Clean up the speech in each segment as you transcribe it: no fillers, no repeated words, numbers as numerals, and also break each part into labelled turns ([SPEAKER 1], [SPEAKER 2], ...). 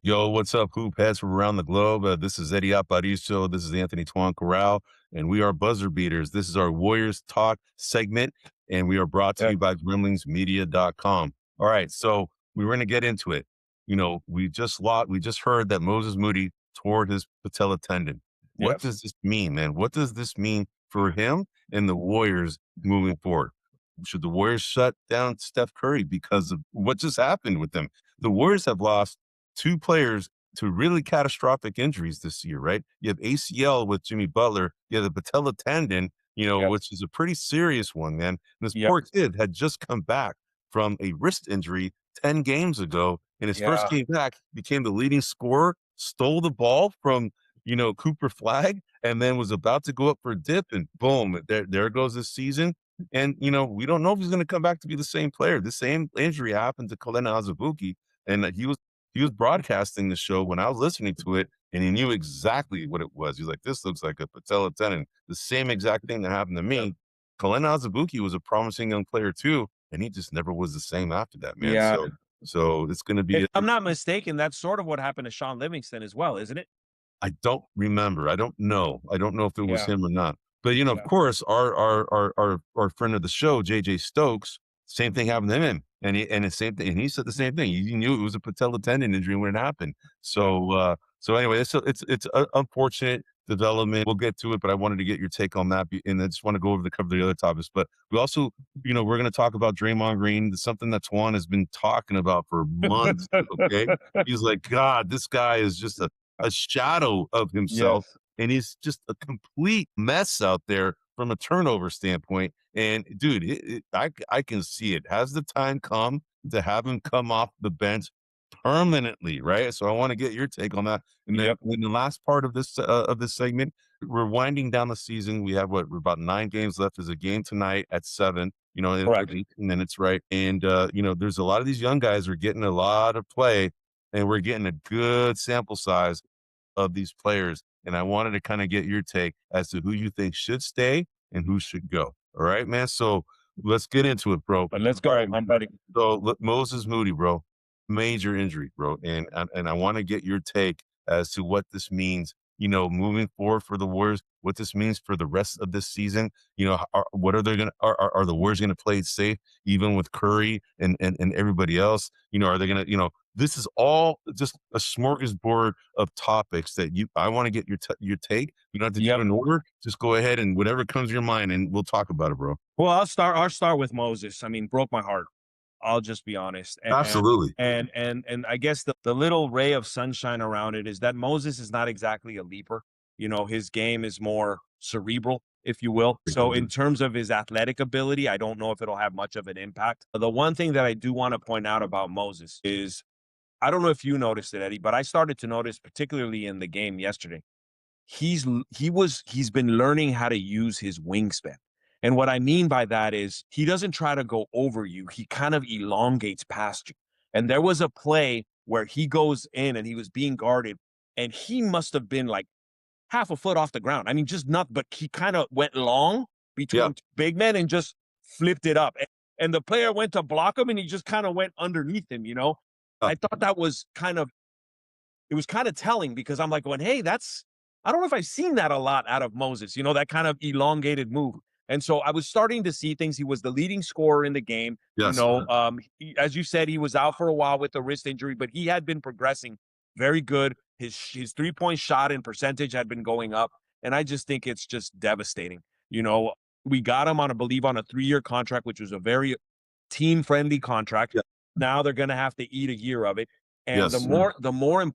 [SPEAKER 1] Yo, what's up, hoop heads from around the globe? This is Eddie Aparicio. This is Anthony Toine, and we are buzzer beaters. This is our Warriors Talk segment, and we are brought to
[SPEAKER 2] Yeah.
[SPEAKER 1] you by grumblingsmedia.com. All right, so we're going to get into it. We just heard that Moses Moody tore his patella tendon. What
[SPEAKER 2] Yes.
[SPEAKER 1] does this mean, man? What does this mean for him and the Warriors moving forward? Should the Warriors shut down Steph Curry because of what just happened with them? The Warriors have lost two players to really catastrophic injuries this year, right? You have ACL with Jimmy Butler. You have the patella tendon,
[SPEAKER 2] Yes.
[SPEAKER 1] which is a pretty serious one, man. And this
[SPEAKER 2] Yep.
[SPEAKER 1] poor kid had just come back from a wrist injury 10 games ago. In his first
[SPEAKER 2] Yeah.
[SPEAKER 1] game back, became the leading scorer, stole the ball from, Cooper Flag, and then was about to go up for a dip, and boom, there goes this season. And, we don't know if he's going to come back to be the same player. The same injury happened to Kolena Azubuike, and he was broadcasting the show when I was listening to it, and he knew exactly what it was. He was like, "This looks like a patella tendon." The same exact thing that happened to
[SPEAKER 2] Yep.
[SPEAKER 1] me. Kolena Azubuike was a promising young player too, and he just never was the same after that, man.
[SPEAKER 2] Yeah.
[SPEAKER 1] So it's going to be.
[SPEAKER 2] If I'm not mistaken, that's sort of what happened to Sean Livingston as well, isn't it?
[SPEAKER 1] I don't remember. I don't know. I don't know if it was
[SPEAKER 2] Yeah.
[SPEAKER 1] him or not. But of
[SPEAKER 2] Yeah.
[SPEAKER 1] course, our friend of the show, JJ Stokes, same thing happened to him, and the same thing. And he said the same thing. He knew it was a patella tendon injury when it happened.
[SPEAKER 2] Yeah.
[SPEAKER 1] So anyway, it's a unfortunate development. We'll get to it, but I wanted to get your take on that, and I just want to go over the cover of the other topics. But we also, we're going to talk about Draymond Green, something that Toine has been talking about for months. Okay, he's like, God, this guy is just a shadow of himself,
[SPEAKER 2] Yes.
[SPEAKER 1] and he's just a complete mess out there from a turnover standpoint. And dude, I can see it. Has the time come to have him come off the bench permanently, right? So I want to get your take on that. And then
[SPEAKER 2] Yep.
[SPEAKER 1] in the last part of this segment, we're winding down the season. We have we're about 9 games left. There's a game tonight at 7. In
[SPEAKER 2] Correct.
[SPEAKER 1] 18 minutes, right? And there's a lot of these young guys are getting a lot of play, and we're getting a good sample size of these players. And I wanted to kind of get your take as to who you think should stay and who should go. All right, man. So let's get into it, bro.
[SPEAKER 2] But let's
[SPEAKER 1] All
[SPEAKER 2] go.
[SPEAKER 1] right.
[SPEAKER 2] I'm ready.
[SPEAKER 1] So Moses Moody, bro, major injury, bro, and I want to get your take as to what this means. Moving forward for the Warriors, what this means for the rest of this season. What are they going to are the Warriors going to play it safe even with Curry and everybody else? Are they going to this is all just a smorgasbord of topics that I want to get your take. You don't have to do it
[SPEAKER 2] Yep.
[SPEAKER 1] in order. Just go ahead and whatever comes to your mind, and we'll talk about it, bro.
[SPEAKER 2] Well, I'll start with Moses. I mean, broke my heart. I'll just be honest.
[SPEAKER 1] Absolutely.
[SPEAKER 2] And I guess the little ray of sunshine around it is that Moses is not exactly a leaper. His game is more cerebral, if you will. So in terms of his athletic ability, I don't know if it'll have much of an impact. The one thing that I do want to point out about Moses is I don't know if you noticed it, Eddie, but I started to notice, particularly in the game yesterday, he's been learning how to use his wingspan. And what I mean by that is he doesn't try to go over you. He kind of elongates past you. And there was a play where he goes in and he was being guarded and he must have been like half a foot off the ground. I mean, just not, but he kind of went long
[SPEAKER 1] Yeah.
[SPEAKER 2] between two big men and just flipped it up. And the player went to block him and he just kind of went underneath him.
[SPEAKER 1] Uh,
[SPEAKER 2] I thought that was it was kind of telling because I'm like going, hey, I don't know if I've seen that a lot out of Moses, that kind of elongated move. And so I was starting to see things. He was the leading scorer in the game.
[SPEAKER 1] yes.
[SPEAKER 2] As you said, he was out for a while with a wrist injury, but he had been progressing very good. His 3-point shot and percentage had been going up. And I just think it's just devastating. We got him on, I believe, on a 3-year contract, which was a very team friendly contract.
[SPEAKER 1] Yeah.
[SPEAKER 2] Now they're going to have to eat a year of it. And
[SPEAKER 1] Yes.
[SPEAKER 2] the more important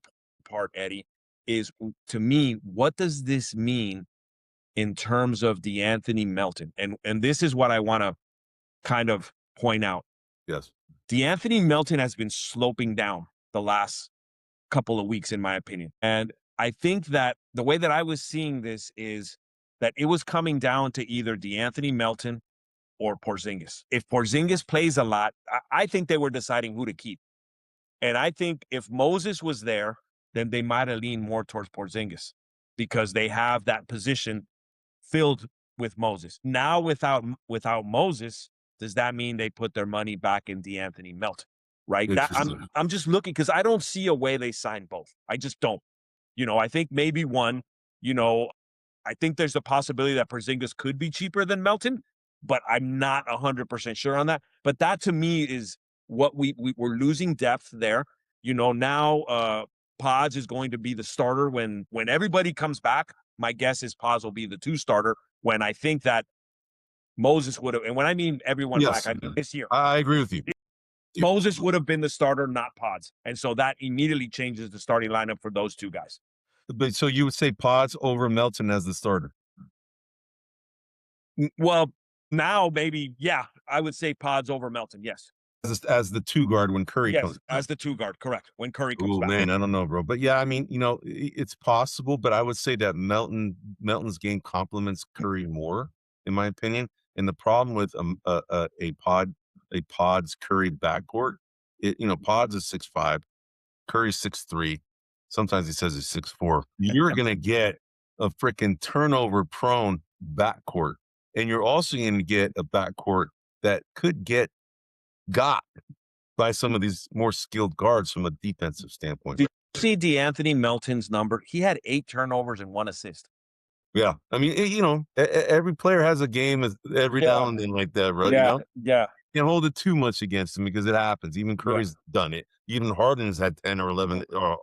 [SPEAKER 2] part, Eddie, is to me, what does this mean in terms of DeAnthony Melton? And this is what I want to kind of point out.
[SPEAKER 1] Yes.
[SPEAKER 2] DeAnthony Melton has been sloping down the last couple of weeks, in my opinion. And I think that the way that I was seeing this is that it was coming down to either DeAnthony Melton or Porzingis. If Porzingis plays a lot, I think they were deciding who to keep. And I think if Moses was there, then they might have leaned more towards Porzingis because they have that position filled with Moses. Now without Moses, does that mean they put their money back in DeAnthony Melton? right? That
[SPEAKER 1] Interesting.
[SPEAKER 2] I'm just looking because I don't see a way they sign both. I just don't. I think maybe one, you know, I think there's a possibility that Porzingis could be cheaper than Melton, but I'm not 100% sure on that. But that to me is what we're losing depth there. Now Pods is going to be the starter when everybody comes back. My guess is Pods will be the two starter when I think that Moses would have, and when I mean everyone back,
[SPEAKER 1] Yes,
[SPEAKER 2] I mean this year.
[SPEAKER 1] I agree with you.
[SPEAKER 2] Moses would have been the starter, not Pods. And so that immediately changes the starting lineup for those two guys.
[SPEAKER 1] But so you would say Pods over Melton as the starter?
[SPEAKER 2] Well, now maybe, yeah, I would say Pods over Melton. Yes.
[SPEAKER 1] As the two guard when Curry
[SPEAKER 2] Yes.
[SPEAKER 1] comes
[SPEAKER 2] As
[SPEAKER 1] back.
[SPEAKER 2] the two guard. Correct. When Curry comes
[SPEAKER 1] Oh
[SPEAKER 2] back.
[SPEAKER 1] man, I don't know, bro. But yeah, I mean, it's possible, but I would say that Melton's game complements Curry more, in my opinion. And the problem with a Pods Curry backcourt, Pods is 6'5", Curry's 6'3". Sometimes he says he's 6'4". You're gonna get a freaking turnover prone backcourt. And you're also gonna get a backcourt that could get got by some of these more skilled guards from a defensive standpoint.
[SPEAKER 2] Did you see DeAnthony Melton's number? He had 8 turnovers and 1 assist.
[SPEAKER 1] Yeah, I mean, every player has a game every now
[SPEAKER 2] Yeah.
[SPEAKER 1] and then like that, bro.
[SPEAKER 2] Yeah. Yeah.
[SPEAKER 1] Can't hold it too much against him because it happens. Even
[SPEAKER 2] Yeah.
[SPEAKER 1] Curry's done it. Even Harden's had 10 or 11
[SPEAKER 2] Correct.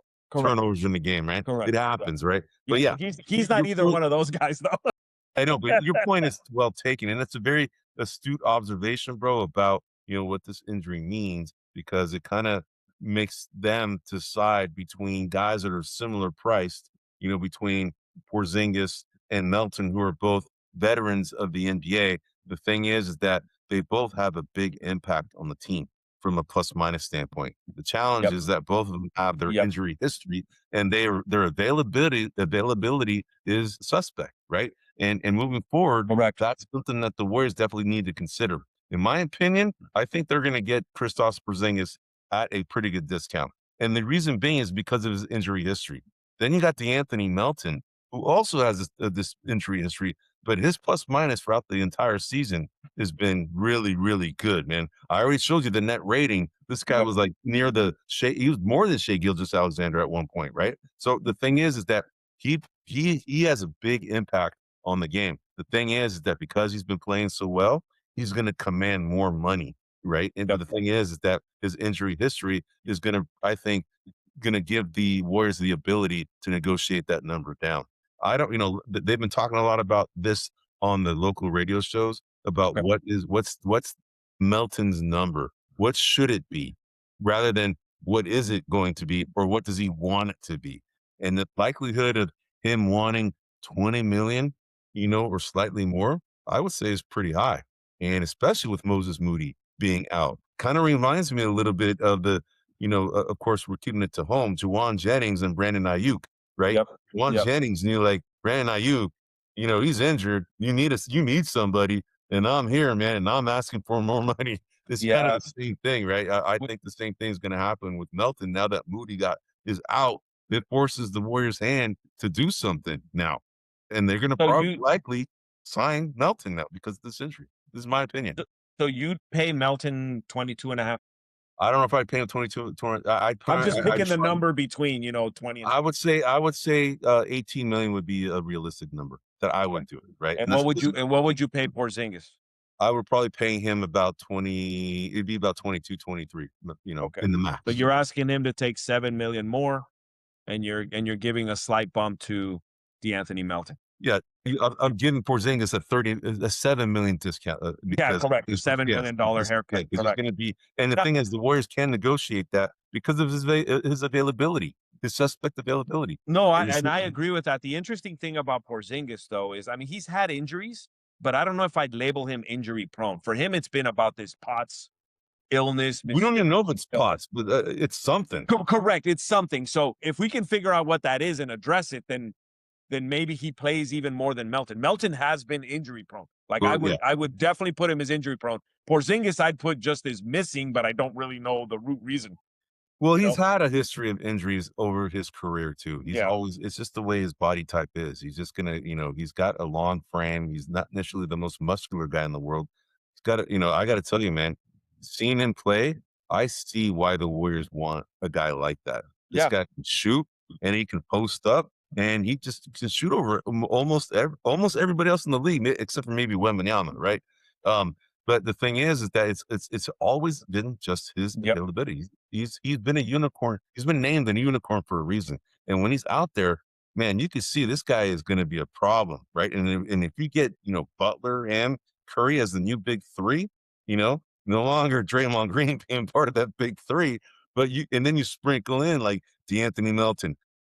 [SPEAKER 1] turnovers in the game, right?
[SPEAKER 2] Correct.
[SPEAKER 1] It happens, right?
[SPEAKER 2] Yeah.
[SPEAKER 1] But yeah,
[SPEAKER 2] He's not either one of those guys, though.
[SPEAKER 1] I know, but your point is well taken, and it's a very astute observation, bro, about what this injury means because it kind of makes them decide between guys that are similar priced, between Porzingis and Melton, who are both veterans of the NBA. The thing is that they both have a big impact on the team from a plus minus standpoint. The challenge
[SPEAKER 2] Yep.
[SPEAKER 1] is that both of them have their
[SPEAKER 2] Yep.
[SPEAKER 1] injury history, and their availability is suspect, right? And moving forward,
[SPEAKER 2] Correct.
[SPEAKER 1] that's something that the Warriors definitely need to consider. In my opinion, I think they're going to get Kristaps Porzingis at a pretty good discount. And the reason being is because of his injury history. Then you got DeAnthony Melton, who also has this injury history, but his plus minus throughout the entire season has been really, really good, man. I already showed you the net rating. This guy
[SPEAKER 2] Yep.
[SPEAKER 1] was like near he was more than Shea Gilgeous-Alexander at one point, right? So the thing is that he has a big impact on the game. The thing is that because he's been playing so well, he's going to command more money, right? And
[SPEAKER 2] Yep.
[SPEAKER 1] the thing is that his injury history is going to, I think, going to give the Warriors the ability to negotiate that number down. I don't, they've been talking a lot about this on the local radio shows about
[SPEAKER 2] Okay.
[SPEAKER 1] what's Melton's number? What should it be rather than what is it going to be or what does he want it to be? And the likelihood of him wanting 20 million, or slightly more, I would say is pretty high. And especially with Moses Moody being out, kind of reminds me a little bit of of course, we're keeping it to home, Juwan Jennings and Brandon Ayuk, right?
[SPEAKER 2] Yep.
[SPEAKER 1] Juwan
[SPEAKER 2] Yep.
[SPEAKER 1] Jennings, and you're like, Brandon Ayuk, he's injured. You need somebody. And I'm here, man, and I'm asking for more money. It's kind of
[SPEAKER 2] Yeah.
[SPEAKER 1] the same thing, right? I think the same thing is going to happen with Melton now that Moody is out. It forces the Warriors' hand to do something now, and they're going to
[SPEAKER 2] So
[SPEAKER 1] probably likely sign Melton now because of this injury. This is my opinion.
[SPEAKER 2] so you'd pay Melton 22.5.
[SPEAKER 1] I don't know if I'd pay him 22.
[SPEAKER 2] I'm just picking the
[SPEAKER 1] try-
[SPEAKER 2] number between 20 and.
[SPEAKER 1] I would say 18 million would be a realistic number that I would do it, right?
[SPEAKER 2] And what would you pay Porzingis?
[SPEAKER 1] I would probably pay him about 20. It'd be about 22, 23,
[SPEAKER 2] Okay.
[SPEAKER 1] in the max.
[SPEAKER 2] So you're asking him to take 7 million more, and you're giving a slight bump to DeAnthony Melton.
[SPEAKER 1] Yeah, I'm giving Porzingis a 7 million discount
[SPEAKER 2] Yeah,
[SPEAKER 1] because
[SPEAKER 2] correct. The $7 million haircut.
[SPEAKER 1] because he's
[SPEAKER 2] Correct.
[SPEAKER 1] going to be. And the
[SPEAKER 2] Yeah.
[SPEAKER 1] thing is, the Warriors can negotiate that because of his availability, his suspect availability.
[SPEAKER 2] No, I agree with that. The interesting thing about Porzingis, though, is he's had injuries, but I don't know if I'd label him injury prone. For him, it's been about this POTS illness.
[SPEAKER 1] We don't even know if it's POTS, but it's something.
[SPEAKER 2] Correct. It's something. So if we can figure out what that is and address it, then maybe he plays even more than Melton. Melton has been injury prone. Like I would definitely put him as injury prone. Porzingis, I'd put just as missing, but I don't really know the root reason.
[SPEAKER 1] Well, he's had a history of injuries over his career too.
[SPEAKER 2] Yeah.
[SPEAKER 1] It's just the way his body type is. He's just gonna, he's got a long frame. He's not initially the most muscular guy in the world. He's got I got to tell you, man, seeing him play, I see why the Warriors want a guy like that. This
[SPEAKER 2] Yeah,
[SPEAKER 1] guy can shoot and he can post up and he just can shoot over almost everybody else in the league, except for maybe Wembanyama, right? Um, but the thing is that it's always been just his
[SPEAKER 2] yep,
[SPEAKER 1] availability. He's been a unicorn. He's been named a unicorn for a reason. And when he's out there, man, you can see this guy is going to be a problem, right? And if you get Butler and Curry as the new big three, no longer Draymond Green being part of that big three, but then you sprinkle in like D'Anthony Melton,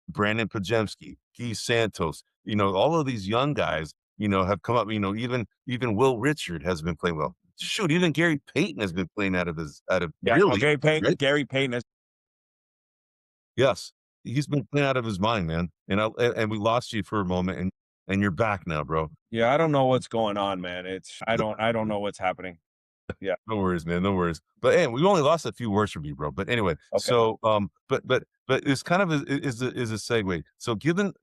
[SPEAKER 1] Brandon Podziemski, Guy Santos, all of these young guys, have come up, even Will Richard has been playing well. Shoot, even Gary Payton has been playing out of
[SPEAKER 2] yeah. No,
[SPEAKER 1] really, right?
[SPEAKER 2] Gary Payton is.
[SPEAKER 1] Yes. He's been playing out of his mind, man. And we lost you for a moment and you're back now, bro.
[SPEAKER 2] Yeah, I don't know what's going on, man. I don't know what's happening. Yeah.
[SPEAKER 1] No worries, man. No worries. But hey, we only lost a few words from you, bro. But anyway,
[SPEAKER 2] Okay.
[SPEAKER 1] so but it's kind of is a segue. So given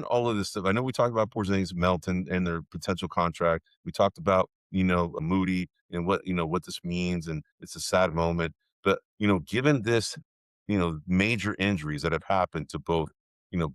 [SPEAKER 1] all of this stuff, I know we talked about Porzingis, Melton, and their potential contract. We talked about Moody and what this means, and it's a sad moment. But given this, major injuries that have happened to both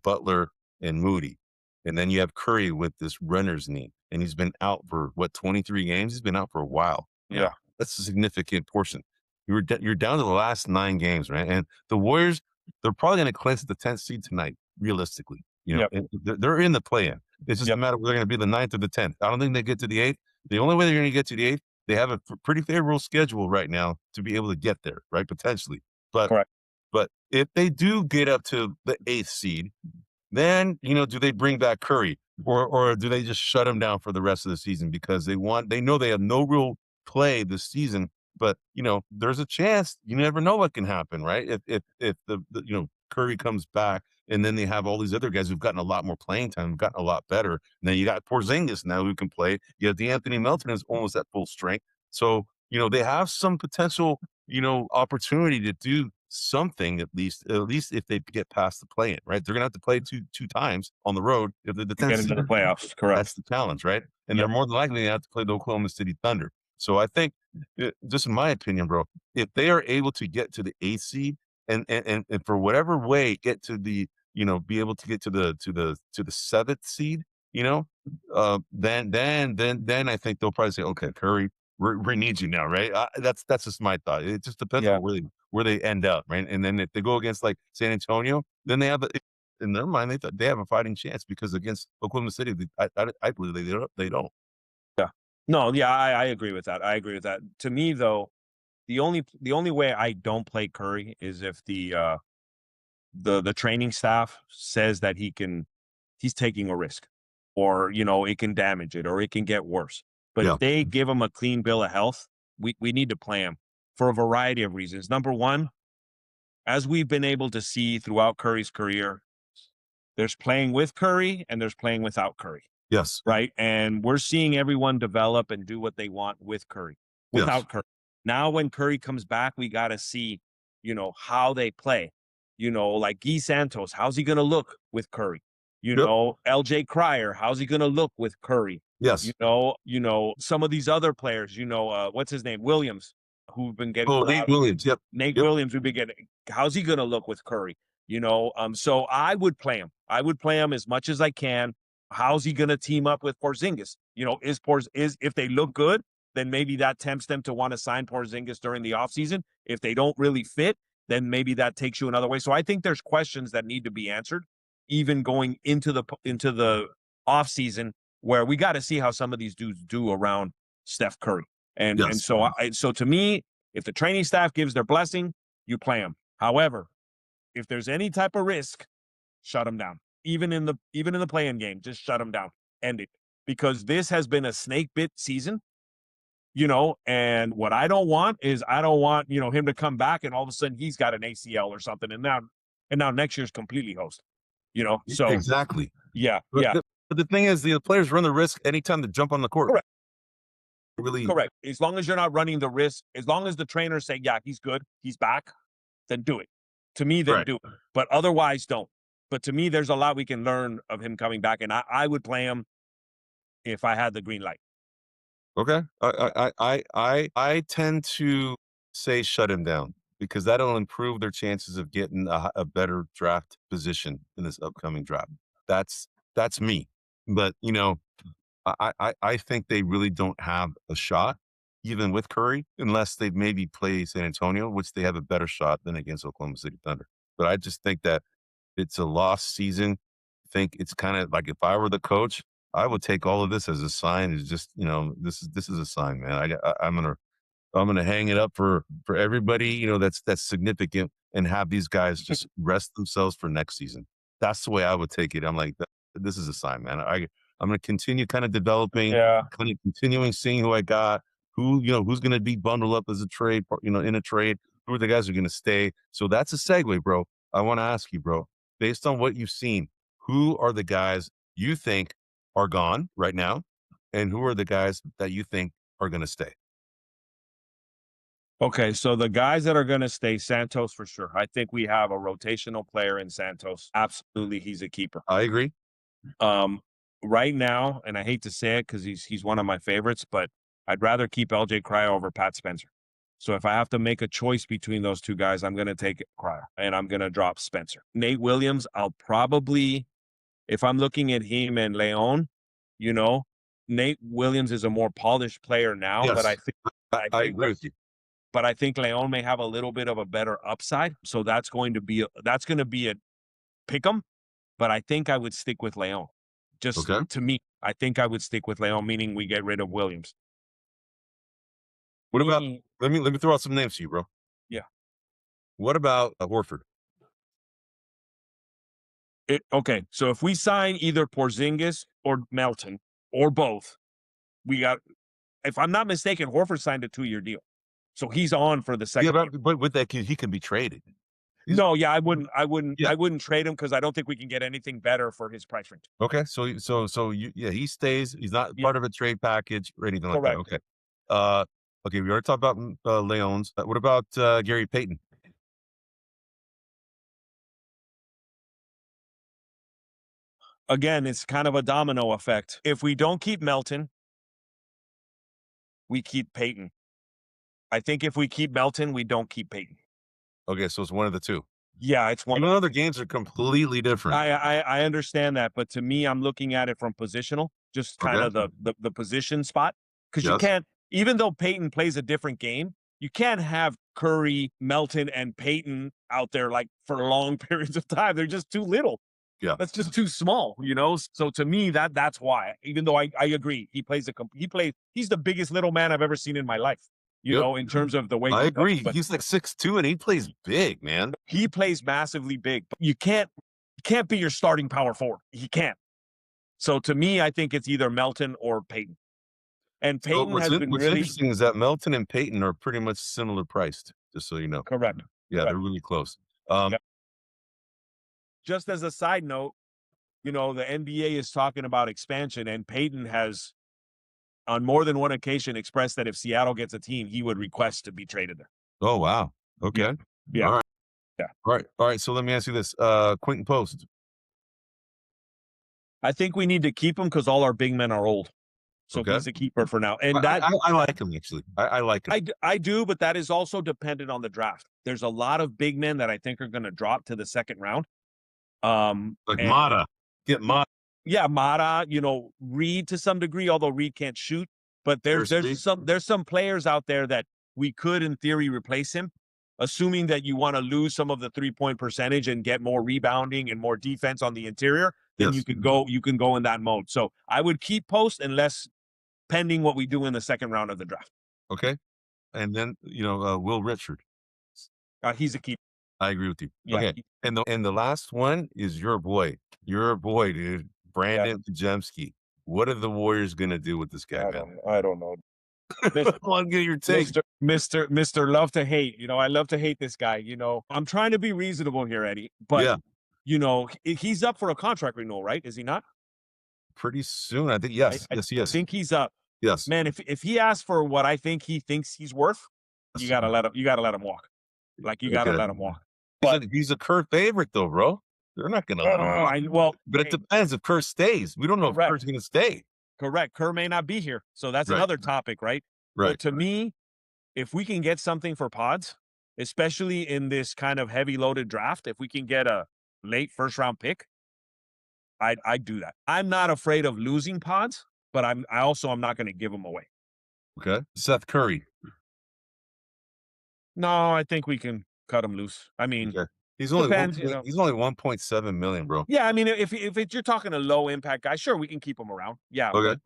[SPEAKER 1] Butler and Moody, and then you have Curry with this runner's knee, and he's been out for what 23 games. He's been out for a while
[SPEAKER 2] Yeah.
[SPEAKER 1] now. That's a significant portion. You're down to the last 9 games, right? And the Warriors, they're probably gonna clinch the 10th seed tonight, realistically.
[SPEAKER 2] Yep.
[SPEAKER 1] And they're in the play-in. It's just a
[SPEAKER 2] Yep.
[SPEAKER 1] matter of whether they're gonna be the ninth or the 10th. I don't think they get to the 8th. The only way they're gonna get to the 8th, they have a pretty favorable schedule right now to be able to get there, right? Potentially. But
[SPEAKER 2] Correct.
[SPEAKER 1] but if they do get up to the 8th seed, then, do they bring back Curry or do they just shut him down for the rest of the season because they know they have no real play this season, but there's a chance. You never know what can happen, right? If the Curry comes back and then they have all these other guys who've gotten a lot more playing time, gotten a lot better. And then you got Porzingis now who can play. You have D'Anthony Melton is almost at full strength. So, they have some potential, opportunity to do something at least if they get past the play-in, right? They're gonna have to play two times on the road if they're the
[SPEAKER 2] To
[SPEAKER 1] 10th
[SPEAKER 2] get into
[SPEAKER 1] seed.
[SPEAKER 2] the playoffs. Correct.
[SPEAKER 1] That's the challenge, right? And they're
[SPEAKER 2] Yep.
[SPEAKER 1] more than likely to have to play the Oklahoma City Thunder. So I think, just in my opinion, bro, if they are able to get to the 8th seed and for whatever way get to be able to get to the 7th seed, then I think they'll probably say, okay, Curry, we need you now, right? That's just my thought. It just depends
[SPEAKER 2] Yeah.
[SPEAKER 1] on where they end up, right? And then if they go against like San Antonio, then they have in their mind they have a fighting chance because against Oklahoma City, I believe they don't.
[SPEAKER 2] Yeah. No, yeah, I agree with that. I agree with that. To me, though, the only way I don't play Curry is if the training staff says that he's taking a risk, or it can damage it, or it can get worse. But
[SPEAKER 1] Yeah.
[SPEAKER 2] if they give him a clean bill of health, we need to play him for a variety of reasons. Number one, as we've been able to see throughout Curry's career, there's playing with Curry and there's playing without Curry.
[SPEAKER 1] Yes.
[SPEAKER 2] Right? And we're seeing everyone develop and do what they want with Curry,
[SPEAKER 1] Yes.
[SPEAKER 2] without Curry. Now, when Curry comes back, we got to see, how they play. Like Guy Santos, how's he going to look with Curry?
[SPEAKER 1] Yep.
[SPEAKER 2] LJ Cryer, how's he going to look with Curry?
[SPEAKER 1] Yes.
[SPEAKER 2] Some of these other players, what's his name? Williams, who've been getting a
[SPEAKER 1] Oh,
[SPEAKER 2] lot
[SPEAKER 1] Nate
[SPEAKER 2] of
[SPEAKER 1] Williams. Yep.
[SPEAKER 2] Nate
[SPEAKER 1] Yep.
[SPEAKER 2] Williams, we've been getting, how's he going to look with Curry? So I would play him. I would play him as much as I can. How's he going to team up with Porzingis? Is if they look good, then maybe that tempts them to want to sign Porzingis during the offseason. If they don't really fit, then maybe that takes you another way. So I think there's questions that need to be answered, even going into the offseason, where we got to see how some of these dudes do around Steph Curry. And
[SPEAKER 1] Yes.
[SPEAKER 2] so to me, if the training staff gives their blessing, you play them. However, if there's any type of risk, shut them down. Even in the play-in game, just shut them down. End it. Because this has been a snake bit season, and what I don't want, him to come back and all of a sudden he's got an ACL or something, and now next year's completely host. So
[SPEAKER 1] Exactly.
[SPEAKER 2] yeah,
[SPEAKER 1] But
[SPEAKER 2] yeah.
[SPEAKER 1] the thing is, the players run the risk anytime they jump on the court.
[SPEAKER 2] Correct.
[SPEAKER 1] Really.
[SPEAKER 2] Correct. As long as you're not running the risk, as long as the trainers say, yeah, he's good, he's back, then do it. To me, then
[SPEAKER 1] Right.
[SPEAKER 2] do it. But otherwise, don't. But to me, there's a lot we can learn of him coming back, and I would play him if I had the green light.
[SPEAKER 1] Okay. I tend to say shut him down. because that'll improve their chances of getting a better draft position in this upcoming draft. That's that's me. But I think they really don't have a shot, even with Curry, unless they maybe play San Antonio, which they have a better shot than against Oklahoma City Thunder. But I just think that it's a lost season. I think it's kind of like if I were the coach, I would take all of this as a sign. It's just this is a sign, man. I'm gonna hang it up for everybody, that's significant, and have these guys just rest themselves for next season. That's the way I would take it. I'm like, this is a sign, man. I'm gonna continue kind of developing,
[SPEAKER 2] Yeah.
[SPEAKER 1] kind of continuing seeing who I got, who's gonna be bundled up as a trade, in a trade, who are the guys who are gonna stay. So that's a segue, bro. I want to ask you, bro, based on what you've seen, who are the guys you think are gone right now, and who are the guys that you think are gonna stay?
[SPEAKER 2] Okay, so the guys that are going to stay, Santos for sure. I think we have a rotational player in Santos. Absolutely, he's a keeper.
[SPEAKER 1] I agree.
[SPEAKER 2] Um, right now, and I hate to say it because he's one of my favorites, but I'd rather keep LJ Cryer over Pat Spencer. So if I have to make a choice between those two guys, I'm going to take Cryer and I'm going to drop Spencer. Nate Williams, I'll probably, if I'm looking at him and Leon, Nate Williams is a more polished player now, but
[SPEAKER 1] Yes,
[SPEAKER 2] I think
[SPEAKER 1] I agree with you.
[SPEAKER 2] but I think Leon may have a little bit of a better upside. So that's going to be a pick 'em. But I think I would stick with Leon. Just
[SPEAKER 1] Okay.
[SPEAKER 2] to me, I think I would stick with Leon, meaning we get rid of Williams.
[SPEAKER 1] What about
[SPEAKER 2] Mm,
[SPEAKER 1] let me throw out some names to you, bro.
[SPEAKER 2] yeah.
[SPEAKER 1] What about Horford?
[SPEAKER 2] Okay. So if we sign either Porzingis or Melton or both, we got. If I'm not mistaken, Horford signed a 2-year deal, so he's on for the
[SPEAKER 1] Yeah,
[SPEAKER 2] second year.
[SPEAKER 1] but with that kid, he can be traded.
[SPEAKER 2] No, yeah, I wouldn't.
[SPEAKER 1] Yeah.
[SPEAKER 2] I wouldn't trade him because I don't think we can get anything better for his price range.
[SPEAKER 1] Okay. He stays. He's not
[SPEAKER 2] Yeah,
[SPEAKER 1] part of a trade package or anything like that.
[SPEAKER 2] correct.
[SPEAKER 1] Okay. Uh, okay. We already talked about Leon's. What about Gary Payton?
[SPEAKER 2] Again, it's kind of a domino effect. If we don't keep Melton, we keep Peyton. I think if we keep Melton, we don't keep Peyton.
[SPEAKER 1] Okay, so it's one of the two.
[SPEAKER 2] Yeah, it's one.
[SPEAKER 1] Even though their games are completely different.
[SPEAKER 2] I understand that, but to me, I'm looking at it from positional, just kind
[SPEAKER 1] Okay.
[SPEAKER 2] of the position spot, because you
[SPEAKER 1] Yes.
[SPEAKER 2] can't. Even though Peyton plays a different game, you can't have Curry, Melton, and Peyton out there like for long periods of time. They're just too little.
[SPEAKER 1] Yeah.
[SPEAKER 2] That's just too small, So to me, that's why. Even though I agree, he's the biggest little man I've ever seen in my life.
[SPEAKER 1] Yep.
[SPEAKER 2] In terms of the way
[SPEAKER 1] I
[SPEAKER 2] he
[SPEAKER 1] agree.
[SPEAKER 2] goes, but
[SPEAKER 1] He's like 6'2", and he plays big, man.
[SPEAKER 2] he plays massively big. But you can't be your starting power forward. He can't. So to me, I think it's either Melton or Peyton. And
[SPEAKER 1] So
[SPEAKER 2] Peyton has been
[SPEAKER 1] what's
[SPEAKER 2] really
[SPEAKER 1] interesting is that Melton and Payton are pretty much similar priced, just so you know.
[SPEAKER 2] correct.
[SPEAKER 1] Yeah, they're
[SPEAKER 2] Correct.
[SPEAKER 1] really close.
[SPEAKER 2] Yep. Just as a side note, the NBA is talking about expansion, and Peyton has, on more than one occasion, expressed that if Seattle gets a team, he would request to be traded there.
[SPEAKER 1] Oh, wow. Okay.
[SPEAKER 2] Yeah.
[SPEAKER 1] All right.
[SPEAKER 2] Yeah.
[SPEAKER 1] All right. So let me ask you this. Quentin Post.
[SPEAKER 2] I think we need to keep him because all our big men are old. So
[SPEAKER 1] Okay.
[SPEAKER 2] he's a keeper for now. And
[SPEAKER 1] I like him, actually. I like him.
[SPEAKER 2] I do, but that is also dependent on the draft. There's a lot of big men that I think are going to drop to the second round.
[SPEAKER 1] Like
[SPEAKER 2] and-
[SPEAKER 1] Mata. Get Mata.
[SPEAKER 2] Yeah, Mata, Reed to some degree, although Reed can't shoot. But there's some players out there that we could, in theory, replace him, assuming that you want to lose some of the 3-point percentage and get more rebounding and more defense on the interior. Then
[SPEAKER 1] Yes.
[SPEAKER 2] you can go in that mode. So I would keep Post unless pending what we do in the second round of the draft.
[SPEAKER 1] Okay. And then, Will Richard.
[SPEAKER 2] He's a keeper.
[SPEAKER 1] I agree with you.
[SPEAKER 2] Yeah.
[SPEAKER 1] Okay. And the last one is your boy, dude, Brandon Podziemski. What are the Warriors going to do with this guy, man?
[SPEAKER 2] I don't know.
[SPEAKER 1] I want to get your take.
[SPEAKER 2] Mr. Love to hate. I love to hate this guy. I'm trying to be reasonable here, Eddie. But he's up for a contract renewal, right? Is he not?
[SPEAKER 1] Pretty soon, I think. Yes.
[SPEAKER 2] I
[SPEAKER 1] Yes.
[SPEAKER 2] think he's up.
[SPEAKER 1] Yes.
[SPEAKER 2] Man, if he asks for what I think he thinks he's worth, you gotta let him walk. Like you gotta let him walk.
[SPEAKER 1] But he's a Kerr favorite, though, bro. They're not going to let him walk. But it depends if Kerr stays. We don't know if Kerr's going to stay.
[SPEAKER 2] Correct. Kerr may not be here. So that's
[SPEAKER 1] Right.
[SPEAKER 2] another topic, right?
[SPEAKER 1] Right.
[SPEAKER 2] But to me, if we can get something for Pods, especially in this kind of heavy loaded draft. If we can get a late first round pick, I'd do that. I'm not afraid of losing Pods, but I also am not going to give them away.
[SPEAKER 1] Okay. Seth Curry.
[SPEAKER 2] No, I think we can cut him loose. I mean,
[SPEAKER 1] Okay. He's only one
[SPEAKER 2] depends, you
[SPEAKER 1] point
[SPEAKER 2] know.
[SPEAKER 1] he's only 1.7 million, bro.
[SPEAKER 2] Yeah, I mean, if you're talking a low impact guy, sure, we can keep him around. Yeah,
[SPEAKER 1] Okay.
[SPEAKER 2] but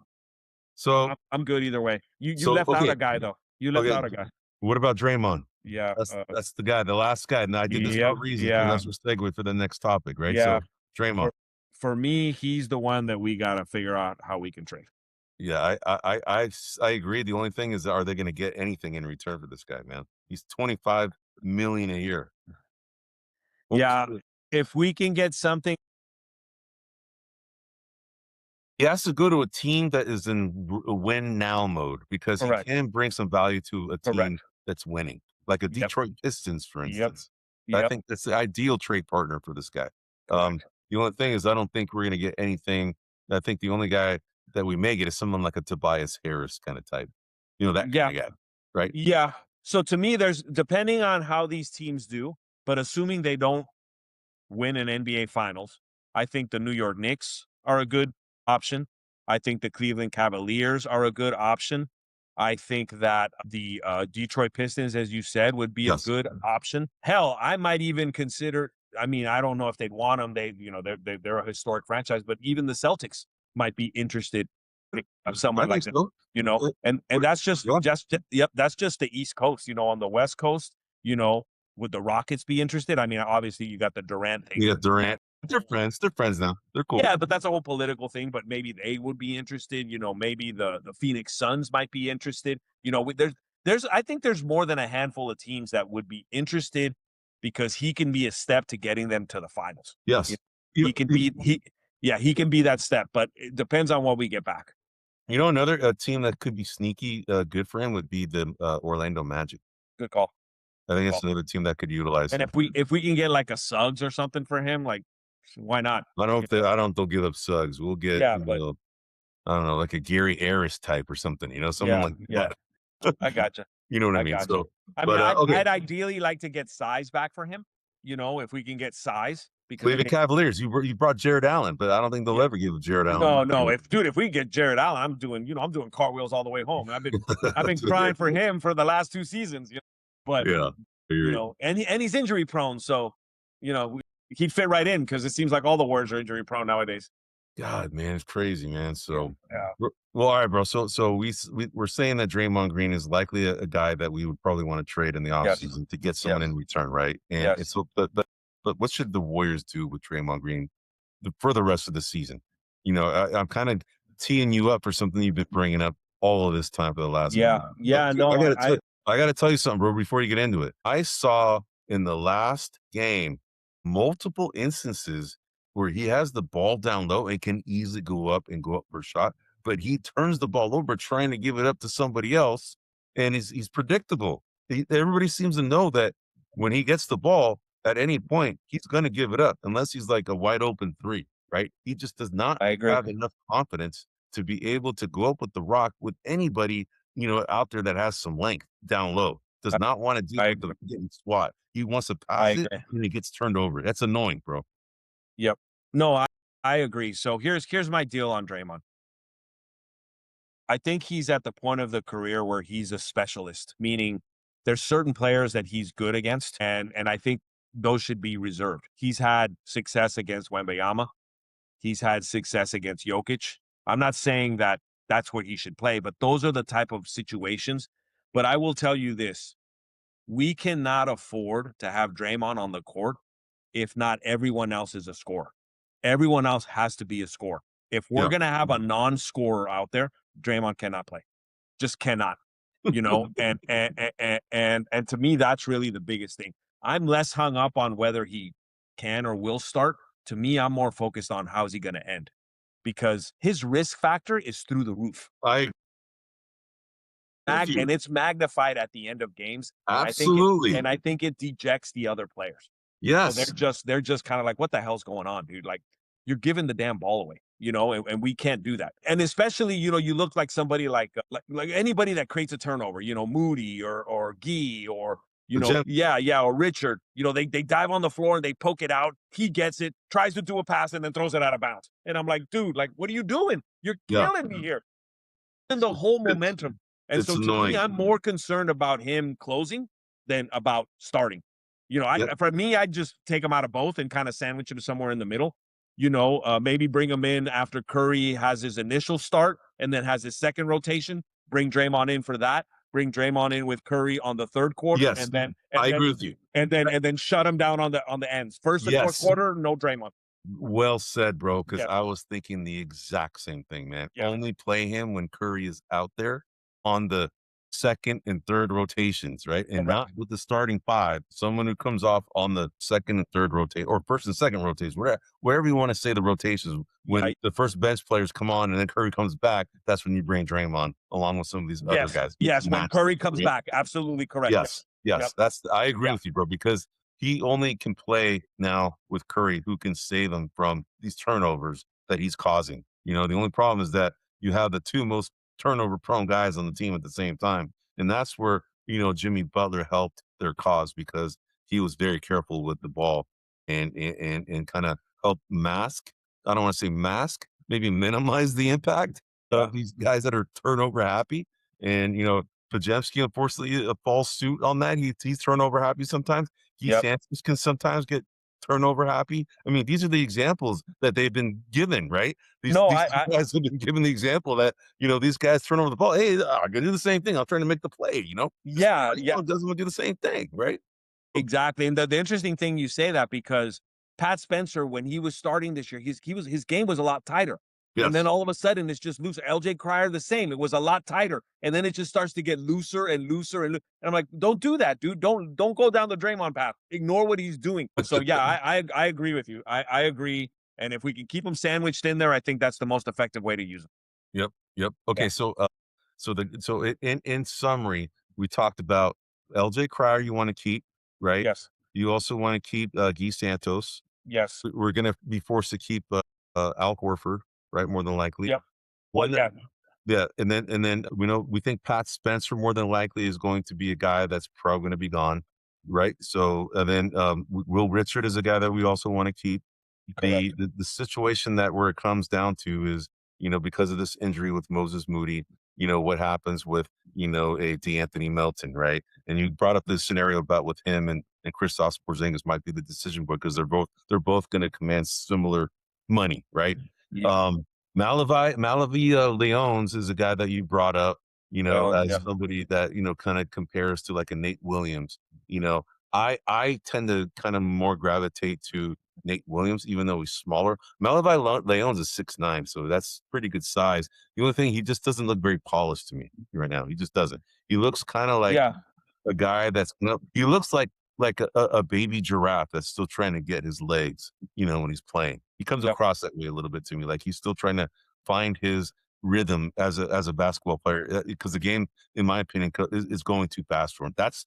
[SPEAKER 1] So
[SPEAKER 2] I'm good either way. You
[SPEAKER 1] so
[SPEAKER 2] left out
[SPEAKER 1] okay.
[SPEAKER 2] a guy though. You left
[SPEAKER 1] Okay.
[SPEAKER 2] out a guy.
[SPEAKER 1] What about Draymond?
[SPEAKER 2] Yeah.
[SPEAKER 1] That's the guy, the last guy. And I did this for
[SPEAKER 2] Yep.
[SPEAKER 1] a reason because
[SPEAKER 2] Yeah.
[SPEAKER 1] that's your segue for the next topic, right?
[SPEAKER 2] Yeah.
[SPEAKER 1] So Draymond.
[SPEAKER 2] For for me, he's the one that we gotta figure out how we can trade.
[SPEAKER 1] Yeah, I agree. The only thing is, are they going to get anything in return for this guy, man? He's 25 million a year.
[SPEAKER 2] Yeah. If we can get something
[SPEAKER 1] He has to go to a team that is in win now mode because he
[SPEAKER 2] correct.
[SPEAKER 1] can bring some value to a team
[SPEAKER 2] Correct.
[SPEAKER 1] that's winning, like a
[SPEAKER 2] Yep.
[SPEAKER 1] Detroit Pistons, for
[SPEAKER 2] Yep.
[SPEAKER 1] instance. I
[SPEAKER 2] Yep.
[SPEAKER 1] think that's the ideal trade partner for this guy. Um,
[SPEAKER 2] Correct.
[SPEAKER 1] the only thing is, I don't think we're going to get anything. I think the only guy that we may get is someone like a Tobias Harris kind of type, that
[SPEAKER 2] Yeah.
[SPEAKER 1] kind of guy, right?
[SPEAKER 2] Yeah. So to me, there's depending on how these teams do, but assuming they don't win an NBA Finals, I think the New York Knicks are a good option. I think the Cleveland Cavaliers are a good option. I think that the Detroit Pistons, as you said, would be a
[SPEAKER 1] Yes.
[SPEAKER 2] good option. Hell, I might even consider. I mean, I don't know if they'd want them. They're a historic franchise, but even the Celtics might be interested of
[SPEAKER 1] I
[SPEAKER 2] someone
[SPEAKER 1] think
[SPEAKER 2] like that.
[SPEAKER 1] so.
[SPEAKER 2] And that's just
[SPEAKER 1] Go on.
[SPEAKER 2] yep, that's just the East Coast. On the West Coast, would the Rockets be interested? I mean, obviously you got the Durant thing.
[SPEAKER 1] You got Durant. They're friends. They're friends now. They're cool.
[SPEAKER 2] Yeah, but that's a whole political thing. But maybe they would be interested. Maybe the Phoenix Suns might be interested. There's I think there's more than a handful of teams that would be interested because he can be a step to getting them to the finals.
[SPEAKER 1] Yes.
[SPEAKER 2] He can be he can be that step, but it depends on what we get back.
[SPEAKER 1] Another team that could be sneaky good for him would be the Orlando Magic.
[SPEAKER 2] Good call.
[SPEAKER 1] I think
[SPEAKER 2] Good
[SPEAKER 1] it's
[SPEAKER 2] call.
[SPEAKER 1] another team that could utilize
[SPEAKER 2] And
[SPEAKER 1] him.
[SPEAKER 2] if we can get like a Suggs or something for him, like why not?
[SPEAKER 1] I don't think they'll give up Suggs. We'll get
[SPEAKER 2] Yeah, but
[SPEAKER 1] I don't know, like a Gary Harris type or something. Someone
[SPEAKER 2] yeah,
[SPEAKER 1] like
[SPEAKER 2] yeah,
[SPEAKER 1] that.
[SPEAKER 2] I gotcha.
[SPEAKER 1] You know what I
[SPEAKER 2] I
[SPEAKER 1] mean?
[SPEAKER 2] gotcha.
[SPEAKER 1] So,
[SPEAKER 2] I mean,
[SPEAKER 1] but okay,
[SPEAKER 2] I'd ideally like to get size back for him. If we can get size, because
[SPEAKER 1] Cleveland Cavaliers. You brought Jared Allen, but I don't think they'll
[SPEAKER 2] yeah,
[SPEAKER 1] ever give Jared
[SPEAKER 2] no,
[SPEAKER 1] Allen.
[SPEAKER 2] no. If we get Jared Allen, I'm doing cartwheels all the way home. I've been crying for him for the last 2 seasons. But
[SPEAKER 1] Yeah, I agree.
[SPEAKER 2] and he's injury prone, so he'd fit right in because it seems like all the Warriors are injury prone nowadays.
[SPEAKER 1] God, man, it's crazy, man. So,
[SPEAKER 2] Yeah.
[SPEAKER 1] well, all right, bro. So we're saying that Draymond Green is likely a guy that we would probably want to trade in the
[SPEAKER 2] Yes.
[SPEAKER 1] offseason to get someone
[SPEAKER 2] Yes.
[SPEAKER 1] in return, right? And
[SPEAKER 2] Yes.
[SPEAKER 1] so, but what should the Warriors do with Draymond Green for the rest of the season? I'm kind of teeing you up for something you've been bringing up all of this time for the last
[SPEAKER 2] Yeah,
[SPEAKER 1] month.
[SPEAKER 2] yeah,
[SPEAKER 1] Dude,
[SPEAKER 2] no,
[SPEAKER 1] I gotta tell you something, bro. Before you get into it, I saw in the last game multiple instances where he has the ball down low and can easily go up for a shot, but he turns the ball over trying to give it up to somebody else, and he's predictable. Everybody seems to know that when he gets the ball at any point, he's going to give it up unless he's like a wide open three, right? He just does not
[SPEAKER 2] I agree.
[SPEAKER 1] have enough confidence to be able to go up with the rock with anybody, out there that has some length down low. Does not want to deal
[SPEAKER 2] I
[SPEAKER 1] with the getting squat. He wants to
[SPEAKER 2] I
[SPEAKER 1] pass it
[SPEAKER 2] agree.
[SPEAKER 1] and it gets turned over. That's annoying, bro.
[SPEAKER 2] Yep. No, I agree. So here's my deal on Draymond. I think he's at the point of the career where he's a specialist, meaning there's certain players that he's good against, and I think those should be reserved. He's had success against Wembanyama. He's had success against Jokic. I'm not saying that that's what he should play, but those are the type of situations. But I will tell you this: we cannot afford to have Draymond on the court if not everyone else is a scorer. Everyone else has to be a scorer. If we're
[SPEAKER 1] Yeah.
[SPEAKER 2] going to have a non-scorer out there, Draymond cannot play. Just cannot. And to me that's really the biggest thing. I'm less hung up on whether he can or will start. To me, I'm more focused on how's he going to end because his risk factor is through the roof.
[SPEAKER 1] I
[SPEAKER 2] And it's magnified at the end of games.
[SPEAKER 1] absolutely.
[SPEAKER 2] And I think it dejects the other players. So
[SPEAKER 1] Yes.
[SPEAKER 2] they're just kind of like, what the hell's going on, dude? Like, you're giving the damn ball away, and we can't do that. And especially, you look like somebody like anybody that creates a turnover, Moody or Gee or You
[SPEAKER 1] The
[SPEAKER 2] know,
[SPEAKER 1] gem.
[SPEAKER 2] yeah, or Richard. You know, they dive on the floor and they poke it out. He gets it, tries to do a pass, and then throws it out of bounds. And I'm like, dude, like, what are you doing? You're
[SPEAKER 1] Yeah,
[SPEAKER 2] killing me here. And the whole
[SPEAKER 1] it's
[SPEAKER 2] momentum. And
[SPEAKER 1] it's
[SPEAKER 2] so to me,
[SPEAKER 1] annoying.
[SPEAKER 2] I'm more concerned about him closing than about starting. You know,
[SPEAKER 1] Yep.
[SPEAKER 2] for me, I'd just take him out of both and kind of sandwich him somewhere in the middle. You know, maybe bring him in after Curry has his initial start and then has his second rotation. Bring Draymond in for that. Bring Draymond in with Curry on the third quarter,
[SPEAKER 1] Yes, I agree with you.
[SPEAKER 2] and then shut him down on the ends. First and fourth
[SPEAKER 1] Yes.
[SPEAKER 2] quarter, no Draymond.
[SPEAKER 1] Well said, bro, because
[SPEAKER 2] Yes,
[SPEAKER 1] I was thinking the exact same thing, man.
[SPEAKER 2] yeah,
[SPEAKER 1] Only play him when Curry is out there on the second and third rotations, right? And not
[SPEAKER 2] correct.
[SPEAKER 1] with the starting five. Someone who comes off on the second and third rotate or first and second rotations, wherever you want to say the rotations.
[SPEAKER 2] Yeah,
[SPEAKER 1] When the first bench players come on and then Curry comes back, that's when you bring Draymond along with some of these other
[SPEAKER 2] yes,
[SPEAKER 1] guys.
[SPEAKER 2] yes. When
[SPEAKER 1] Match,
[SPEAKER 2] Curry comes
[SPEAKER 1] right?
[SPEAKER 2] back, absolutely correct. Yep,
[SPEAKER 1] Yes,
[SPEAKER 2] yep,
[SPEAKER 1] yes, I agree
[SPEAKER 2] yeah,
[SPEAKER 1] with you, bro, because he only can play now with Curry, who can save him from these turnovers that he's causing. You know, the only problem is that you have the two most turnover-prone guys on the team at the same time, and that's where, Jimmy Butler helped their cause because he was very careful with the ball and kinda helped mask, I don't wanna say mask, maybe minimize the impact
[SPEAKER 2] yeah,
[SPEAKER 1] of these guys that are turnover happy, and, Podziemski, unfortunately, falls suit on that. He's turnover happy sometimes. Keith
[SPEAKER 2] yep.
[SPEAKER 1] Sanchez can sometimes get turnover happy. I mean, these are the examples that they've been given, right? These
[SPEAKER 2] No,
[SPEAKER 1] these guys have been given the example that, these guys turn over the ball. Hey, I'm gonna do the same thing. I'm trying to make the play.
[SPEAKER 2] yeah,
[SPEAKER 1] Somebody
[SPEAKER 2] yeah.
[SPEAKER 1] else doesn't do the same thing, right?
[SPEAKER 2] Exactly, and the interesting thing you say that because Pat Spencer, when he was starting this year, his game was a lot tighter, and then
[SPEAKER 1] Yes.
[SPEAKER 2] all of a sudden it's just looser. LJ Cryer the same, it was a lot tighter, and then it just starts to get looser and looser and I'm like, don't do that, dude. Don't go down the Draymond path. Ignore what he's doing. So yeah, I agree with you. I agree, and if we can keep him sandwiched in there, I think that's the most effective way to use him.
[SPEAKER 1] Yep. Yep.
[SPEAKER 2] Yeah.
[SPEAKER 1] Okay. So in summary, we talked about LJ Cryer you want to keep, right?
[SPEAKER 2] Yes.
[SPEAKER 1] You also want to keep Guy Santos.
[SPEAKER 2] Yes.
[SPEAKER 1] We're gonna be forced to keep, Al Horford, right, more than likely.
[SPEAKER 2] Yep. Well,
[SPEAKER 1] One that
[SPEAKER 2] yeah.
[SPEAKER 1] yeah, and then we think Pat Spencer more than likely is going to be a guy that's probably gonna be gone, right? So, and then, Will Richard is a guy that we also wanna keep. The
[SPEAKER 2] Correct.
[SPEAKER 1] the the situation that where it comes down to is, because of this injury with Moses Moody, what happens with, a D'Anthony Melton, right? And you brought up this scenario about with him and Kristaps Porzingis might be the decision point because they're both gonna command similar money, right?
[SPEAKER 2] Yeah.
[SPEAKER 1] Um, Malavi Leones is a guy that you brought up, as
[SPEAKER 2] Yeah.
[SPEAKER 1] somebody that, kinda compares to like a Nate Williams. You know, I tend to kind of more gravitate to Nate Williams, even though he's smaller. Leone's is 6'9", so that's pretty good size. The only thing, he just doesn't look very polished to me right now. He just doesn't. He looks kind of like
[SPEAKER 2] Yeah.
[SPEAKER 1] a guy that's he looks like a baby giraffe that's still trying to get his legs, when he's playing. He comes
[SPEAKER 2] Yep.
[SPEAKER 1] across that way a little bit to me, like he's still trying to find his rhythm as a basketball player, because the game, in my opinion, is going too fast for him. That's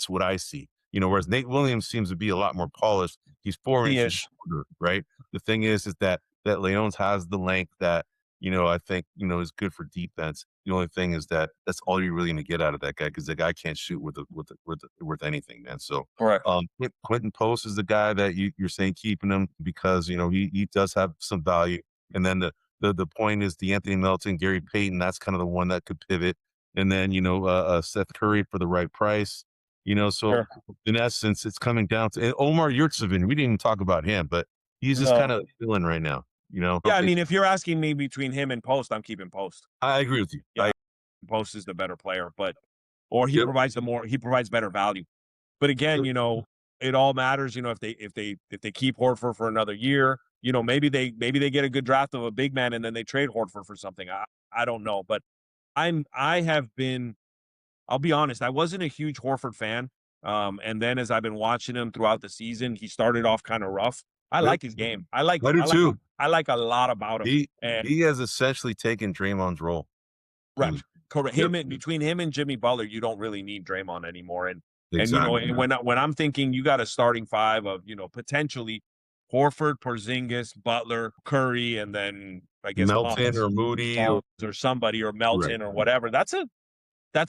[SPEAKER 1] what I see. Whereas Nate Williams seems to be a lot more polished. He's 4
[SPEAKER 2] He
[SPEAKER 1] inches
[SPEAKER 2] is.
[SPEAKER 1] shorter, right? The thing is that Leones has the length that, I think, is good for defense. The only thing is that that's all you're really gonna get out of that guy because the guy can't shoot with anything, man. So,
[SPEAKER 2] Correct.
[SPEAKER 1] Quentin Post is the guy that you're saying keeping him because, he does have some value. And then the point is Anthony Melton, Gary Payton, that's kind of the one that could pivot. And then, Seth Curry for the right price. So
[SPEAKER 2] Sure.
[SPEAKER 1] in essence, it's coming down to and Omar Yurtseven. We didn't even talk about him, but he's just
[SPEAKER 2] No.
[SPEAKER 1] kind of filling right now. I
[SPEAKER 2] Yeah,
[SPEAKER 1] don't
[SPEAKER 2] I
[SPEAKER 1] think
[SPEAKER 2] mean, if you're asking me between him and Post, I'm keeping Post.
[SPEAKER 1] I agree with you.
[SPEAKER 2] Yeah, Post is the better player, but or
[SPEAKER 1] Yep.
[SPEAKER 2] he provides better value. But again,
[SPEAKER 1] Yep.
[SPEAKER 2] it all matters, if they keep Horford for another year, maybe they get a good draft of a big man and then they trade Horford for something. I don't know, but I have been I'll be honest, I wasn't a huge Horford fan. And then as I've been watching him throughout the season, he started off kind of rough. I
[SPEAKER 1] Yep.
[SPEAKER 2] like his game.
[SPEAKER 1] I do too.
[SPEAKER 2] I like a lot about him.
[SPEAKER 1] He
[SPEAKER 2] And
[SPEAKER 1] he has essentially taken Draymond's role. Mm.
[SPEAKER 2] correct, correct.
[SPEAKER 1] Yep.
[SPEAKER 2] Between him and Jimmy Butler, you don't really need Draymond anymore. And
[SPEAKER 1] Exactly.
[SPEAKER 2] and when I'm thinking you got a starting five of potentially Horford, Porzingis, Butler, Curry, and then I guess
[SPEAKER 1] Melton or Moody or
[SPEAKER 2] Mons or somebody or
[SPEAKER 1] right.
[SPEAKER 2] Melton or whatever. That's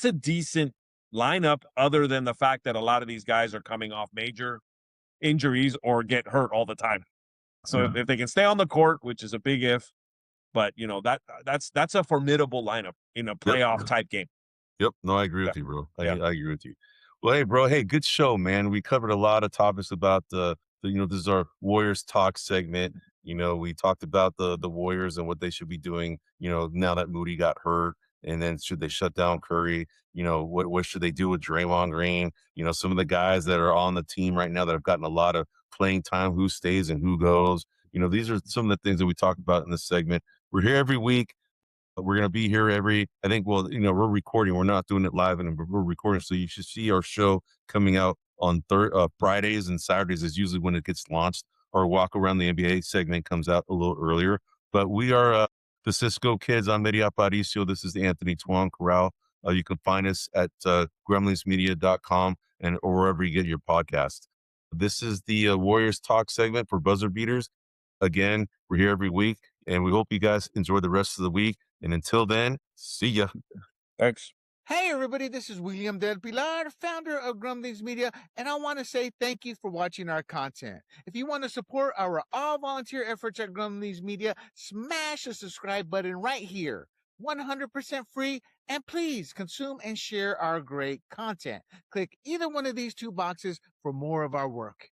[SPEAKER 2] a decent lineup other than the fact that a lot of these guys are coming off major injuries or get hurt all the time. So
[SPEAKER 1] Yeah.
[SPEAKER 2] if they can stay on the court, which is a big if, but that's a formidable lineup in a
[SPEAKER 1] Yep.
[SPEAKER 2] playoff type game.
[SPEAKER 1] Yep. No, I agree
[SPEAKER 2] Yeah.
[SPEAKER 1] with you, bro. I
[SPEAKER 2] Yeah.
[SPEAKER 1] I agree with you. Well, hey, bro. Hey, good show, man. We covered a lot of topics about this is our Warriors talk segment. We talked about the Warriors and what they should be doing, now that Moody got hurt. And then should they shut down Curry? What should they do with Draymond Green? Some of the guys that are on the team right now that have gotten a lot of playing time, who stays and who goes. These are some of the things that we talk about in this segment. We're here every week. We're going to be here I think, well, we're recording. We're not doing it live, and we're recording. So you should see our show coming out on Fridays and Saturdays is usually when it gets launched. Our Walk Around the NBA segment comes out a little earlier. But we are the Cisco Kids. I'm Eddie Aparicio. This is the Anthony Toine Corral. You can find us at grumblingsmedia.com or wherever you get your podcast. This is the Warriors Talk segment for Buzzer Beaters. Again, we're here every week, and we hope you guys enjoy the rest of the week. And until then, see ya.
[SPEAKER 2] Thanks.
[SPEAKER 3] Hey, everybody, this is William Del Pilar, founder of Grumblings Media, and I want to say thank you for watching our content. If you want to support our all volunteer efforts at Grumblings Media, smash the subscribe button right here. 100% free, and please consume and share our great content. Click either one of these two boxes for more of our work.